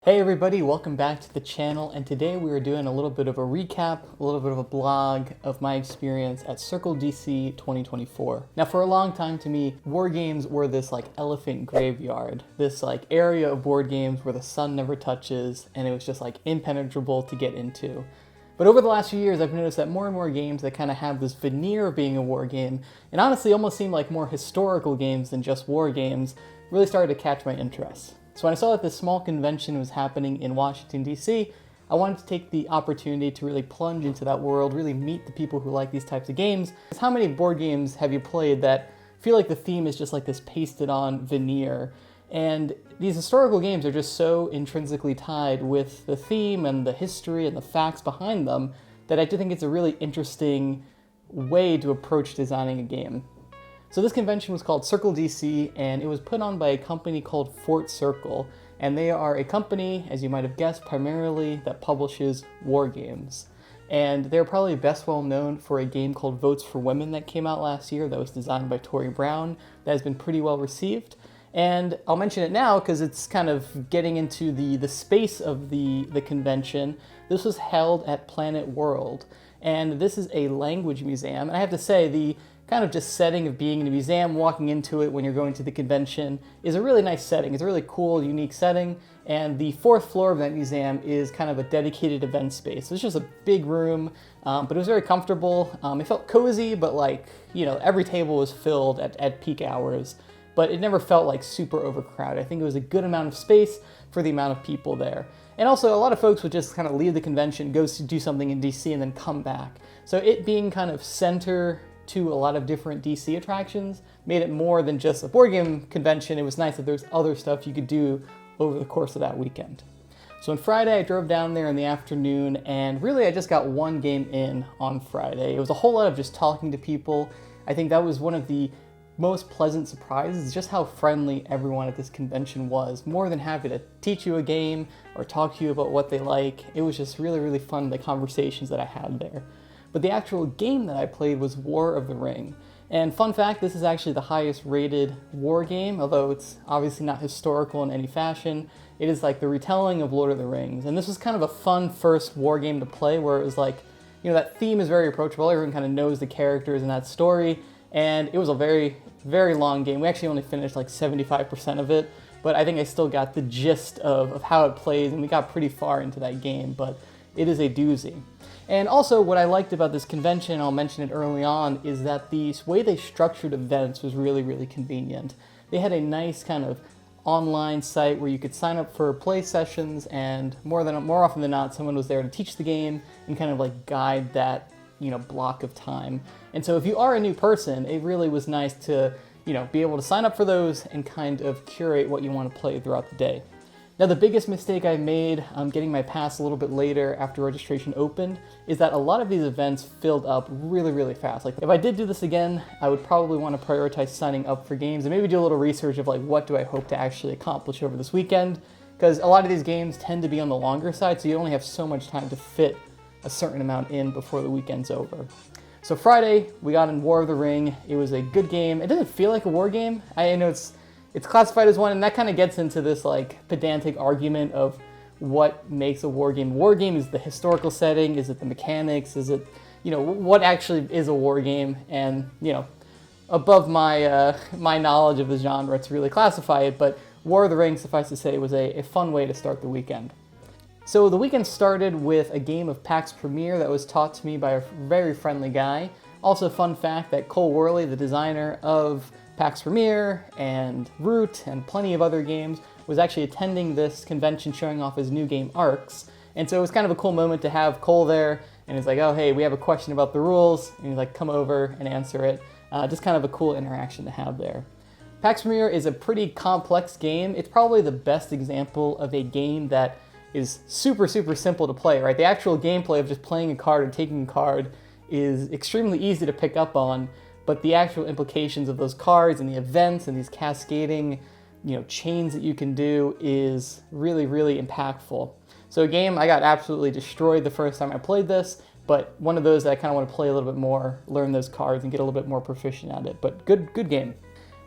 Hey everybody, welcome back to the channel, and today we are doing a little bit of a recap, a little bit of a blog of my experience at Circle DC 2024. Now for a long time to me, war games were this like elephant graveyard, this like area of board games where the sun never touches and it was just like impenetrable to get into. But over the last few years, I've noticed that more and more games that kind of have this veneer of being a war game, and honestly almost seem like more historical games than just war games, really started to catch my interest. So when I saw that this small convention was happening in Washington, D.C., I wanted to take the opportunity to really plunge into that world, really meet the people who like these types of games. Because how many board games have you played that feel like the theme is just like this pasted on veneer? And these historical games are just so intrinsically tied with the theme and the history and the facts behind them that I do think it's a really interesting way to approach designing a game. So this convention was called Circle DC, and it was put on by a company called Fort Circle, and they are a company, as you might have guessed, primarily that publishes war games. And they're probably best well known for a game called Votes for Women that came out last year that was designed by Tori Brown, that has been pretty well received. And I'll mention it now because it's kind of getting into the space of the convention. This was held at Planet World, and this is a language museum. And I have to say, the kind of just setting of being in a museum, walking into it when you're going to the convention, is a really nice setting. It's a really cool, unique setting, and the fourth floor of that museum is kind of a dedicated event space. So it's just a big room, but it was very comfortable. It felt cozy, but like, you know, every table was filled at peak hours, but it never felt like super overcrowded. I think it was a good amount of space for the amount of people there. And also, a lot of folks would just kind of leave the convention, go to do something in DC, and then come back. So it being kind of center to a lot of different DC attractions made it more than just a board game convention. It was nice that there's other stuff you could do over the course of that weekend. So on Friday, I drove down there in the afternoon, and really I just got one game in on Friday. It was a whole lot of just talking to people. I think that was one of the most pleasant surprises, just how friendly everyone at this convention was. More than happy to teach you a game or talk to you about what they like. It was just really, really fun, the conversations that I had there. But the actual game that I played was War of the Ring. And fun fact, this is actually the highest rated war game, although it's obviously not historical in any fashion. It is like the retelling of Lord of the Rings. And this was kind of a fun first war game to play where it was like, you know, that theme is very approachable. Everyone kind of knows the characters in that story. And it was a very, very long game. We actually only finished like 75% of it, but I think I still got the gist of how it plays, and we got pretty far into that game, but it is a doozy. And also what I liked about this convention, I'll mention it early on, is that the way they structured events was really, really convenient. They had a nice kind of online site where you could sign up for play sessions, and more often than not, someone was there to teach the game and kind of like guide that, you know, block of time. And so if you are a new person, it really was nice to, you know, be able to sign up for those and kind of curate what you want to play throughout the day. Now the biggest mistake I made getting my pass a little bit later after registration opened is that a lot of these events filled up really, really fast. Like if I did do this again, I would probably want to prioritize signing up for games and maybe do a little research of like what do I hope to actually accomplish over this weekend, because a lot of these games tend to be on the longer side, so you only have so much time to fit a certain amount in before the weekend's over. So Friday, we got in War of the Ring. It was a good game. It doesn't feel like a war game. I know it's classified as one, and that kind of gets into this like pedantic argument of what makes a war game. War game is the historical setting, is it the mechanics, is it, you know, what actually is a war game? And, you know, above my my knowledge of the genre to really classify it, but War of the Ring, suffice to say, was a fun way to start the weekend. So the weekend started with a game of PAX Premier that was taught to me by a very friendly guy. Also, fun fact that Cole Worley, the designer of PAX Premier and Root and plenty of other games, was actually attending this convention showing off his new game Arcs. And so it was kind of a cool moment to have Cole there, and he's like, oh hey, we have a question about the rules, and he's like, come over and answer it. Just kind of a cool interaction to have there. PAX Premier is a pretty complex game. It's probably the best example of a game that is super, super simple to play, right? The actual gameplay of just playing a card or taking a card is extremely easy to pick up on, but the actual implications of those cards and the events and these cascading, you know, chains that you can do is really, really impactful. So a game I got absolutely destroyed the first time I played this, but one of those that I kind of want to play a little bit more, learn those cards and get a little bit more proficient at it, but good game.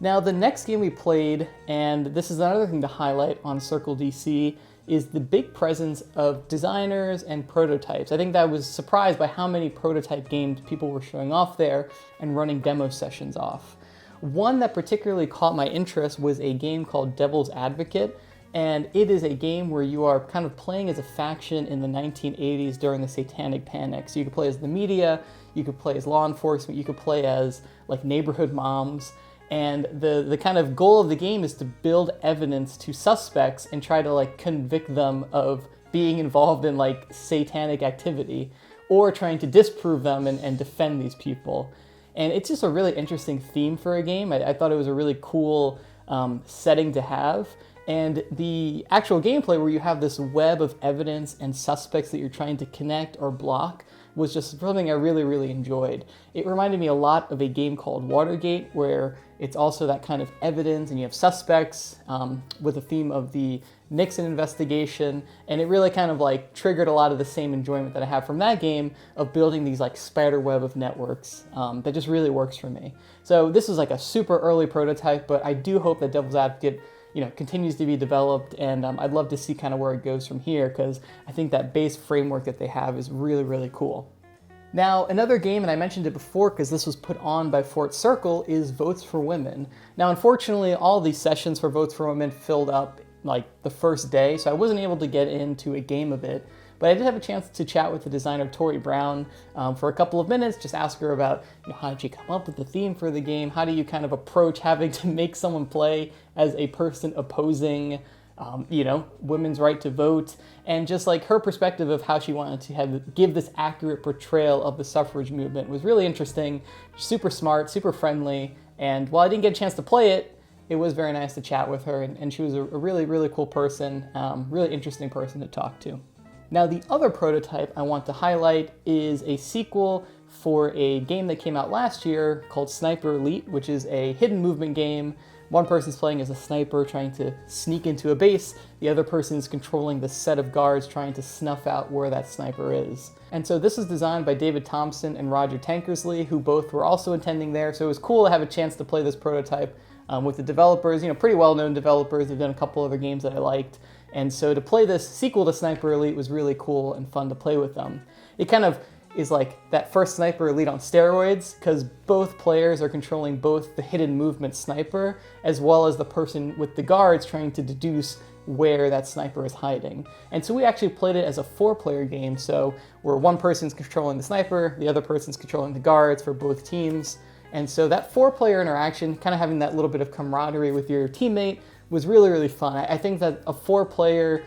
Now the next game we played, and this is another thing to highlight on Circle DC, is the big presence of designers and prototypes. I think that I was surprised by how many prototype games people were showing off there and running demo sessions off. One that particularly caught my interest was a game called Devil's Advocate, and it is a game where you are kind of playing as a faction in the 1980s during the Satanic Panic. So you could play as the media, you could play as law enforcement, you could play as like neighborhood moms, and the kind of goal of the game is to build evidence to suspects and try to like convict them of being involved in like satanic activity, or trying to disprove them and defend these people. And it's just a really interesting theme for a game. I thought it was a really cool setting to have. And the actual gameplay where you have this web of evidence and suspects that you're trying to connect or block was just something I really, really enjoyed. It reminded me a lot of a game called Watergate, where it's also that kind of evidence and you have suspects with the theme of the Nixon investigation, and it really kind of like triggered a lot of the same enjoyment that I have from that game of building these like spider web of networks that just really works for me. So this is like a super early prototype, but I do hope that Devil's Advocate continues to be developed, and I'd love to see kind of where it goes from here, because I think that base framework that they have is really, really cool. Now, another game, and I mentioned it before because this was put on by Fort Circle, is Votes for Women. Now, unfortunately, all these sessions for Votes for Women filled up like the first day, so I wasn't able to get into a game of it. But I did have a chance to chat with the designer Tori Brown for a couple of minutes, just ask her about how did you come up with the theme for the game, how do you kind of approach having to make someone play as a person opposing women's right to vote, and just like her perspective of how she wanted to give this accurate portrayal of the suffrage movement was really interesting, super smart, super friendly, and while I didn't get a chance to play it, it was very nice to chat with her, and she was a really, really cool person, really interesting person to talk to. Now, the other prototype I want to highlight is a sequel for a game that came out last year called Sniper Elite, which is a hidden movement game. One person's playing as a sniper trying to sneak into a base, the other person's controlling the set of guards trying to snuff out where that sniper is. And so this is designed by David Thompson and Roger Tankersley, who both were also attending there, so it was cool to have a chance to play this prototype with the developers, pretty well-known developers. They've done a couple other games that I liked. And so to play this sequel to Sniper Elite was really cool and fun to play with them. It kind of is like that first Sniper Elite on steroids, because both players are controlling both the hidden movement sniper as well as the person with the guards trying to deduce where that sniper is hiding. And so we actually played it as a 4-player game, so where one person's controlling the sniper, the other person's controlling the guards for both teams. And so that 4-player interaction, kind of having that little bit of camaraderie with your teammate, was really, really fun. I think that a 4-player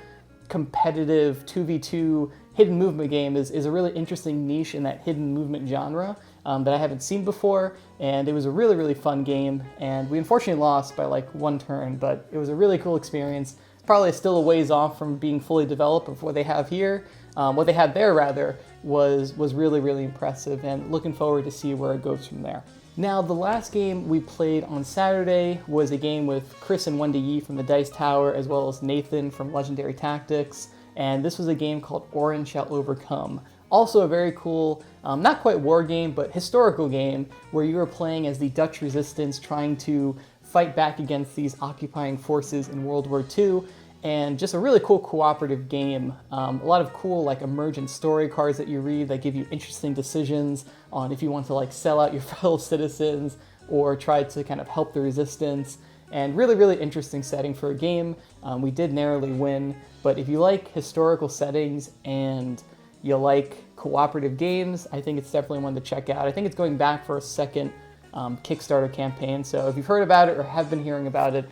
competitive 2v2 hidden movement game is a really interesting niche in that hidden movement genre that I haven't seen before, and it was a really, really fun game, and we unfortunately lost by like 1 turn, but it was a really cool experience. It's probably still a ways off from being fully developed of what they have here. What they had there, rather, was really, really impressive, and looking forward to see where it goes from there. Now, the last game we played on Saturday was a game with Chris and Wendy Yee from the Dice Tower, as well as Nathan from Legendary Tactics, and this was a game called Orange Shall Overcome. Also a very cool, not quite war game, but historical game, where you were playing as the Dutch resistance trying to fight back against these occupying forces in World War II, and just a really cool cooperative game. A lot of cool like emergent story cards that you read that give you interesting decisions on if you want to like sell out your fellow citizens or try to kind of help the resistance. And really, really interesting setting for a game. We did narrowly win, but if you like historical settings and you like cooperative games, I think it's definitely one to check out. I think it's going back for a second Kickstarter campaign, so if you've heard about it or have been hearing about it,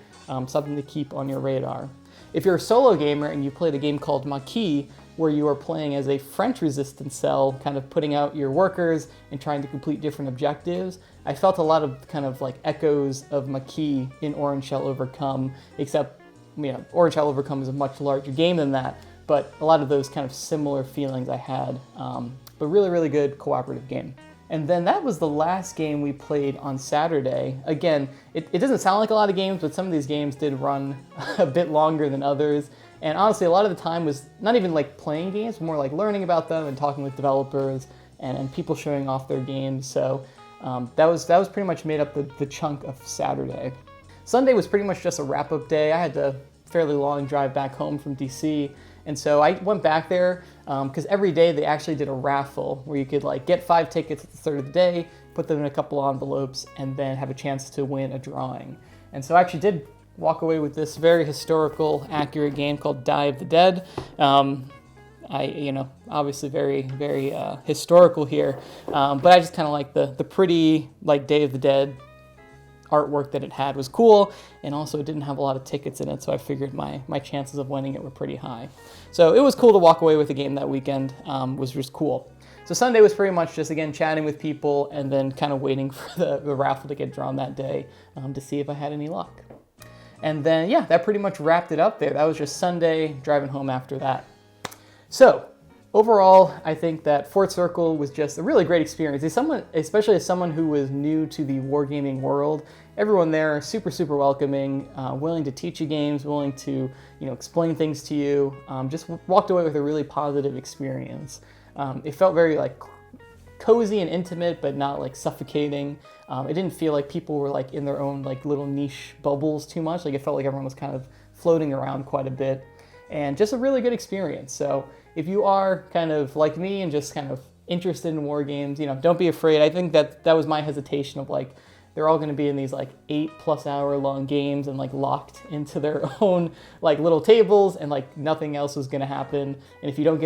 something to keep on your radar. If you're a solo gamer and you played a game called Maquis, where you are playing as a French resistance cell, kind of putting out your workers and trying to complete different objectives, I felt a lot of kind of like echoes of Maquis in Orange Shall Overcome, except, Orange Shall Overcome is a much larger game than that, but a lot of those kind of similar feelings I had, but really, really good cooperative game. And then that was the last game we played on Saturday. Again, it doesn't sound like a lot of games, but some of these games did run a bit longer than others. And honestly, a lot of the time was not even like playing games, but more like learning about them and talking with developers and people showing off their games. So that was pretty much made up the chunk of Saturday. Sunday was pretty much just a wrap-up day. I had to fairly long drive back home from DC. And so I went back there because every day they actually did a raffle where you could like get 5 tickets at the start of the day, put them in a couple envelopes, and then have a chance to win a drawing. And so I actually did walk away with this very historical, accurate game called Die of the Dead. Obviously very, very historical here, but I just kind of like the pretty like Day of the Dead artwork that it had was cool, and also it didn't have a lot of tickets in it, so I figured my chances of winning it were pretty high. So it was cool to walk away with a game that weekend, was just cool. So Sunday was pretty much just, again, chatting with people and then kind of waiting for the raffle to get drawn that day to see if I had any luck. And then, yeah, that pretty much wrapped it up there. That was just Sunday, driving home after that. So overall, I think that Fort Circle was just a really great experience. Especially as someone who was new to the wargaming world, everyone there super, super welcoming, willing to teach you games, willing to explain things to you. Just walked away with a really positive experience. It felt very like cozy and intimate, but not like suffocating. It didn't feel like people were like in their own like little niche bubbles too much. Like it felt like everyone was kind of floating around quite a bit, and just a really good experience. So if you are kind of like me and just kind of interested in war games, don't be afraid. I think that was my hesitation of like, they're all going to be in these like 8+ hour long games and like locked into their own like little tables, and like nothing else was going to happen. And if you don't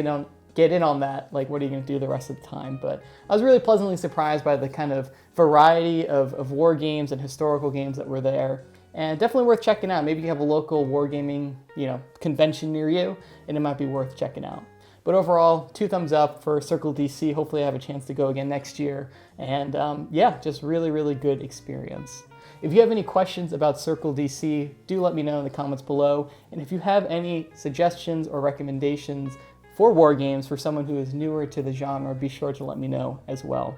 get in on that, like what are you going to do the rest of the time? But I was really pleasantly surprised by the kind of variety of war games and historical games that were there. And definitely worth checking out. Maybe you have a local wargaming, convention near you, and it might be worth checking out. But overall, 2 thumbs up for Circle DC. Hopefully I have a chance to go again next year. And yeah, just really, really good experience. If you have any questions about Circle DC, do let me know in the comments below. And if you have any suggestions or recommendations for war games for someone who is newer to the genre, be sure to let me know as well.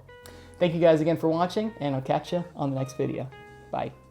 Thank you guys again for watching, and I'll catch you on the next video. Bye.